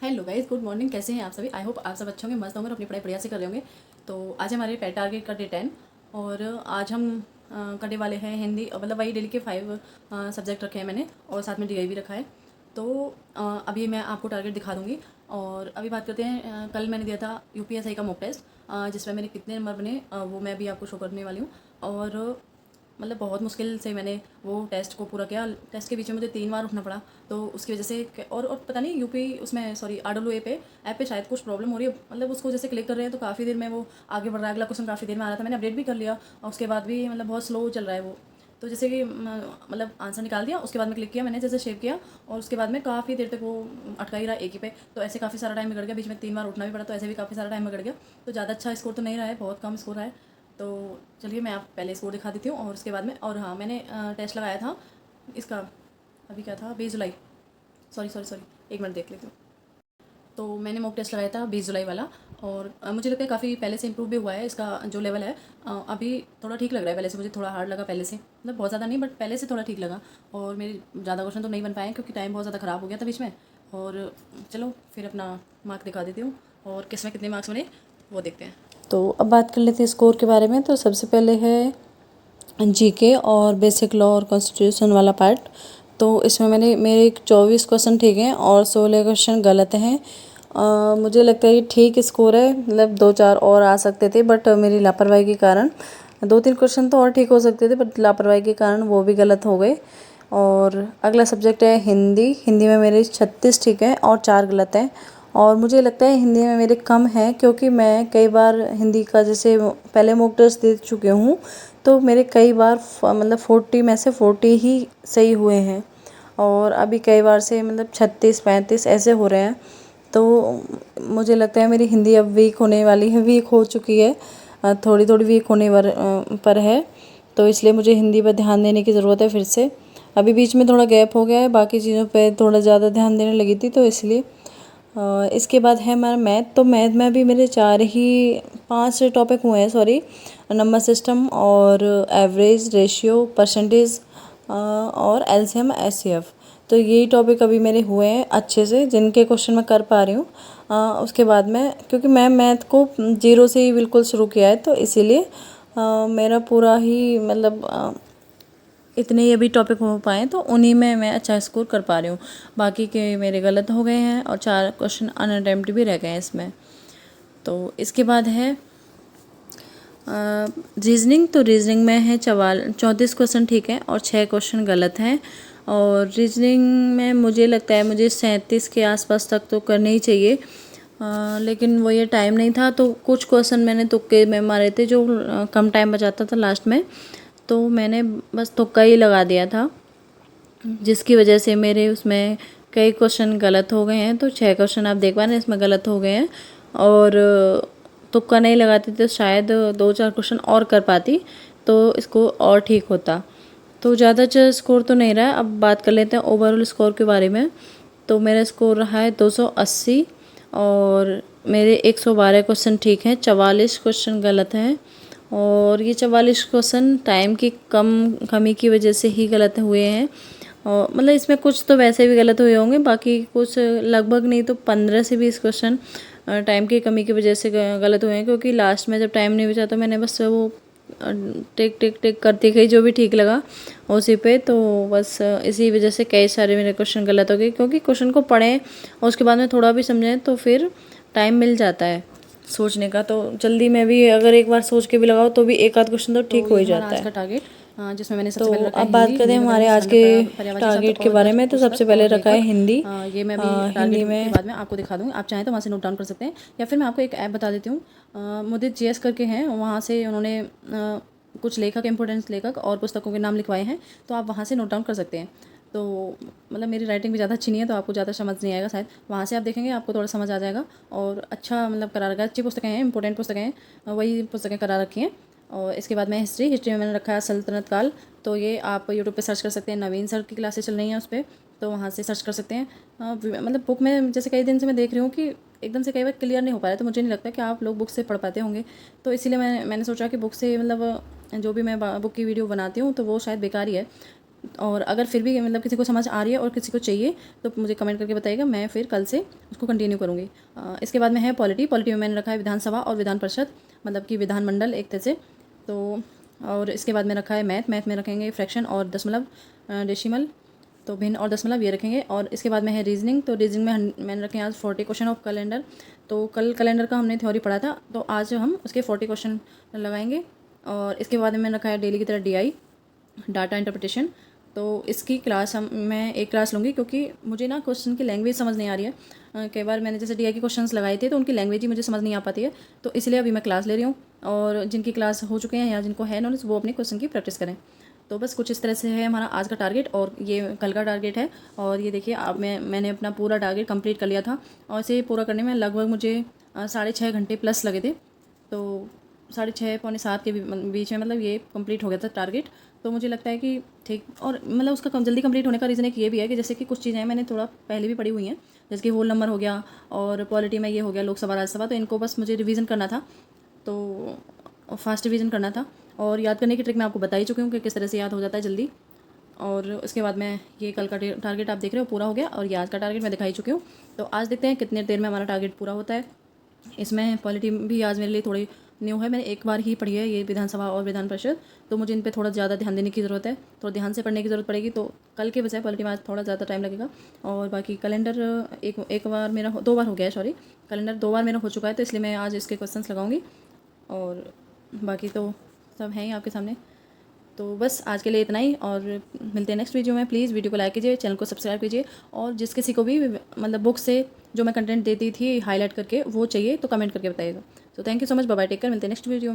Hello guys, good morning. कैसे हैं आप सभी? आई होप आप सब अच्छे होंगे, मस्त होंगे और अपनी पढ़ाई बढ़िया से कर रहे होंगे। तो आज हमारे पेट टारगेट का डे 10 और आज हम करने वाले हैं हिंदी, मतलब वही डेली के 5 सब्जेक्ट रखे हैं मैंने और साथ में डीआई भी रखा है। तो अभी मैं आपको टारगेट दिखा दूँगी और अभी बात करते हैं। कल मैंने दिया था यूपीएसआई का मॉक टेस्ट, जिसमें मेरे कितने नंबर बने वो मैं अभी आपको शो करने वाली हूँ। और मतलब बहुत मुश्किल से मैंने वो टेस्ट को पूरा किया। टेस्ट के बीच में मुझे 3 बार उठना पड़ा, तो उसकी वजह से और पता नहीं यूपी उसमें सॉरी RWA पे ऐप पे शायद कुछ प्रॉब्लम हो रही है। मतलब उसको जैसे क्लिक कर रहे हैं तो काफ़ी देर में वो आगे बढ़ रहा है, अगला क्वेश्चन काफ़ी देर में आ रहा था। मैंने अपडेट भी कर लिया और उसके बाद भी मतलब बहुत स्लो चल रहा है वो। तो जैसे कि मतलब आंसर निकाल दिया, उसके बाद में क्लिक किया मैंने, जैसे शेव किया और उसके बाद में काफ़ी देर तक वो अटका ही रहा एक ही पे। तो ऐसे काफ़ी सारा टाइम बिगड़ गया, बीच में 3 बार उठना भी पड़ा, तो ऐसे भी काफ़ी सारा टाइम बिगड़ गया। तो ज़्यादा अच्छा स्कोर तो नहीं रहा है, बहुत कम स्कोर है। तो चलिए मैं आप पहले स्कोर दिखा देती हूँ और उसके बाद में। और हाँ, मैंने टेस्ट लगाया था इसका, अभी क्या था, 20 जुलाई, सॉरी सॉरी सॉरी, एक मिनट देख लेती हूँ। तो मैंने मॉक टेस्ट लगाया था 20 जुलाई वाला और मुझे लगता है काफ़ी पहले से इम्प्रूव भी हुआ है इसका जो लेवल है। अभी थोड़ा ठीक लग रहा है पहले से, मुझे थोड़ा हार्ड लगा पहले से, मतलब बहुत ज़्यादा नहीं बट पहले से थोड़ा ठीक लगा। और मेरे ज़्यादा क्वेश्चन तो नहीं बन पाए क्योंकि टाइम बहुत ज़्यादा ख़राब हो गया था बीच में। और चलो फिर अपना मार्क दिखा देती हूँ और किसमें कितने मार्क्स बने वो देखते हैं। तो अब बात कर लेते हैं स्कोर के बारे में। तो सबसे पहले है जीके और बेसिक लॉ और कॉन्स्टिट्यूशन वाला पार्ट। तो इसमें मेरे 24 क्वेश्चन ठीक हैं और 16 क्वेश्चन गलत हैं। मुझे लगता है ये ठीक स्कोर है, मतलब 2-4 और आ सकते थे बट मेरी लापरवाही के कारण 2-3 क्वेश्चन तो और ठीक हो सकते थे बट लापरवाही के कारण वो भी गलत हो गए। और अगला सब्जेक्ट है हिंदी। हिंदी में मेरे 36 ठीक हैं और 4 गलत हैं। और मुझे लगता है हिंदी में मेरे कम हैं क्योंकि मैं कई बार हिंदी का जैसे पहले मॉक टेस्ट दे चुकी हूँ, तो मेरे कई बार मतलब 40 में से 40 ही सही हुए हैं और अभी कई बार से मतलब 36-35 ऐसे हो रहे हैं। तो मुझे लगता है मेरी हिंदी अब वीक होने वाली है, वीक हो चुकी है, थोड़ी थोड़ी वीक होने पर है। तो इसलिए मुझे हिंदी पर ध्यान देने की ज़रूरत है फिर से। अभी बीच में थोड़ा गैप हो गया है, बाकी चीज़ों पे थोड़ा ज़्यादा ध्यान देने लगी थी तो इसलिए। इसके बाद है हमारा मैथ। तो मैथ में भी मेरे 5 टॉपिक हुए हैं, सॉरी, नंबर सिस्टम और एवरेज, रेशियो, परसेंटेज और एलसीएम, एचसीएफ। तो यही टॉपिक अभी मेरे हुए हैं अच्छे से, जिनके क्वेश्चन मैं कर पा रही हूँ। उसके बाद में क्योंकि मैं मैथ को 0 से ही बिल्कुल शुरू किया है तो इसीलिए मेरा पूरा ही मतलब इतने ही अभी टॉपिक हो पाए तो उन्हीं में मैं अच्छा स्कोर कर पा रही हूँ। बाकी के मेरे गलत हो गए हैं और 4 क्वेश्चन अनअटेम्प्ट भी रह गए हैं इसमें। तो इसके बाद है रीजनिंग। तो रीजनिंग में है 34 क्वेश्चन ठीक है और 6 क्वेश्चन गलत हैं। और रीजनिंग में मुझे लगता है मुझे 37 के आसपास तक तो करने ही चाहिए, लेकिन वो ये टाइम नहीं था तो कुछ क्वेश्चन मैंने तुक्के में मारे थे जो कम टाइम बचाता था लास्ट में, तो मैंने बस तुक्का ही लगा दिया था, जिसकी वजह से मेरे उसमें कई क्वेश्चन गलत हो गए हैं। तो 6 क्वेश्चन आप देख पा रहे हैं इसमें गलत हो गए हैं। और तुक्का नहीं लगाती तो शायद 2-4 क्वेश्चन और कर पाती तो इसको और ठीक होता। तो ज़्यादा अच्छा स्कोर तो नहीं रहा है। अब बात कर लेते हैं ओवरऑल स्कोर के बारे में। तो मेरा स्कोर रहा है 280 और मेरे 112 क्वेश्चन ठीक हैं, 44 क्वेश्चन गलत हैं। और ये 44 क्वेश्चन टाइम की कमी की वजह से ही गलत हुए हैं। और मतलब इसमें कुछ तो वैसे भी गलत हुए होंगे, बाकी कुछ लगभग नहीं तो 15 से 20 क्वेश्चन टाइम की कमी की वजह से गलत हुए हैं, क्योंकि लास्ट में जब टाइम नहीं बचा तो मैंने बस वो टिक टिक टिक करती गई जो भी ठीक लगा उसी पे। तो बस इसी वजह से कई सारे मेरे क्वेश्चन गलत हो गए, क्योंकि क्वेश्चन को पढ़ें और उसके बाद में थोड़ा भी समझें तो फिर टाइम मिल जाता है सोचने का। तो जल्दी में भी अगर एक बार सोच के भी लगाओ तो भी एक आध क्वेश्चन तो ठीक हो ही जाता है। टारगेट जिसमें मैंने सबसे पहले रखा है अब बात हिंदी। करते हैं हिंदी में हमारे करनी आज छंद, के पर्यायवाची शब्द टारगेट के और बारे गद्य, में। तो सबसे पुस्तक पहले और रखा है लेखक। हिंदी। ये मैं अभी हिंदी टारगेट में के बाद में आपको दिखा दूँगी, आप चाहें तो वहाँ से नोट डाउन कर सकते हैं या फिर मैं आपको एक ऐप बता देती हूँ। मुदित जीएस करके हैं, वहाँ से उन्होंने कुछ लेखक, इम्पोर्टेंट लेखक और पुस्तकों के नाम लिखवाए हैं, तो आप वहाँ से नोट डाउन कर सकते हैं। तो मतलब मेरी राइटिंग भी ज़्यादा अच्छी नहीं है तो आपको ज़्यादा समझ नहीं आएगा शायद, वहाँ से आप देखेंगे आपको थोड़ा समझ आ जाएगा। और अच्छा मतलब करा रखा है, अच्छी पुस्तकें हैं, इंपॉर्टेंट पुस्तकें हैं, वही पुस्तकें करा रखी हैं। और इसके बाद में हिस्ट्री में मैंने रखा है सल्तनत काल। तो ये आप यूट्यूब पे सर्च कर सकते हैं, नवीन सर की क्लासेस चल रही हैं उस पर, तो वहाँ से सर्च कर सकते हैं। मतलब बुक में जैसे कई दिन से मैं देख रही हूँ कि एकदम से कई बार क्लियर नहीं हो पा रहा है, तो मुझे नहीं लगता कि आप लोग बुक से पढ़ पाते होंगे। तो इसीलिए मैंने सोचा कि बुक से मतलब जो भी मैं बुक की वीडियो बनाती हूँ तो वो शायद बेकार ही है। और अगर फिर भी मतलब किसी को समझ आ रही है और किसी को चाहिए तो मुझे कमेंट करके बताइएगा, मैं फिर कल से उसको कंटिन्यू करूँगी। इसके बाद में है पॉलिटी में मैंने रखा है विधानसभा और विधान परिषद, मतलब कि विधानमंडल एक तरह से। तो और इसके बाद में रखा है मैथ में रखेंगे फ्रैक्शन और दशमलव, डेसिमल, तो भिन्न और दशमलव ये रखेंगे। और इसके बाद में है रीजनिंग, तो रीजनिंग में मैंने रखे आज 40 क्वेश्चन ऑफ कैलेंडर। तो कल कैलेंडर का हमने थ्योरी पढ़ा था, तो आज हम उसके 40 क्वेश्चन लगाएंगे। और इसके बाद में मैंने रखा है डेली की तरह DI, डाटा इंटरप्रिटेशन। तो इसकी क्लास मैं एक क्लास लूँगी, क्योंकि मुझे ना क्वेश्चन की लैंग्वेज समझ नहीं आ रही है। कई बार मैंने जैसे DI के क्वेश्चंस लगाए थे तो उनकी लैंग्वेज ही मुझे समझ नहीं आ पाती है, तो इसलिए अभी मैं क्लास ले रही हूँ। और जिनकी क्लास हो चुके हैं या जिनको है नॉलेज वो अपने क्वेश्चन की प्रैक्टिस करें। तो बस कुछ इस तरह से है हमारा आज का टारगेट, और ये कल का टारगेट है। और ये देखिए अब मैंने अपना पूरा टारगेट कंप्लीट कर लिया था, और इसे पूरा करने में लगभग मुझे 6.5 घंटे प्लस लगे थे। तो 6:30 पौने 7 के बीच में मतलब ये कंप्लीट हो गया था टारगेट। तो मुझे लगता है कि ठीक, और मतलब उसका जल्दी कंप्लीट होने का रीज़न एक ये भी है कि जैसे कि कुछ चीज़ें मैंने थोड़ा पहले भी पढ़ी हुई हैं, जैसे कि होल नंबर हो गया और पॉलिटी में ये हो गया लोकसभा राज्यसभा, तो इनको बस मुझे रिवीजन करना था, तो फास्ट रिवीजन करना था। और याद करने की ट्रिक मैं आपको बता ही चुकी हूँ कि किस तरह से याद हो जाता है जल्दी। और उसके बाद में ये कल का टारगेट आप देख रहे हो पूरा हो गया, और ये आज का टारगेट मैं दिखाई चुकी हूँ। तो आज देखते हैं कितने देर में हमारा टारगेट पूरा होता है। इसमें पॉलिटी भी आज मेरे लिए थोड़ी न्यू है, मैंने एक बार ही पढ़ी है ये विधानसभा और विधान परिषद, तो मुझे इन पे थोड़ा ज़्यादा ध्यान देने की ज़रूरत है, थोड़ा ध्यान से पढ़ने की ज़रूरत पड़ेगी। तो कल के बजाय पॉलिटी में आज थोड़ा ज़्यादा टाइम लगेगा। और बाकी कैलेंडर एक बार मेरा 2 बार हो गया है, सॉरी, कैलेंडर 2 बार मेरा हो चुका है, तो इसलिए मैं आज इसके क्वेश्चंस लगाऊंगी। और बाकी तो सब हैं ही आपके सामने। तो बस आज के लिए इतना ही, और मिलते हैं नेक्स्ट वीडियो में। प्लीज़ वीडियो को लाइक कीजिए, चैनल को सब्सक्राइब कीजिए, और जिस किसी को भी मतलब बुक से जो मैं कंटेंट देती थी हाईलाइट करके वो चाहिए तो कमेंट करके बताइएगा। तो thank you so much, bye bye, take care, मिलते हैं नेक्स्ट वीडियो में।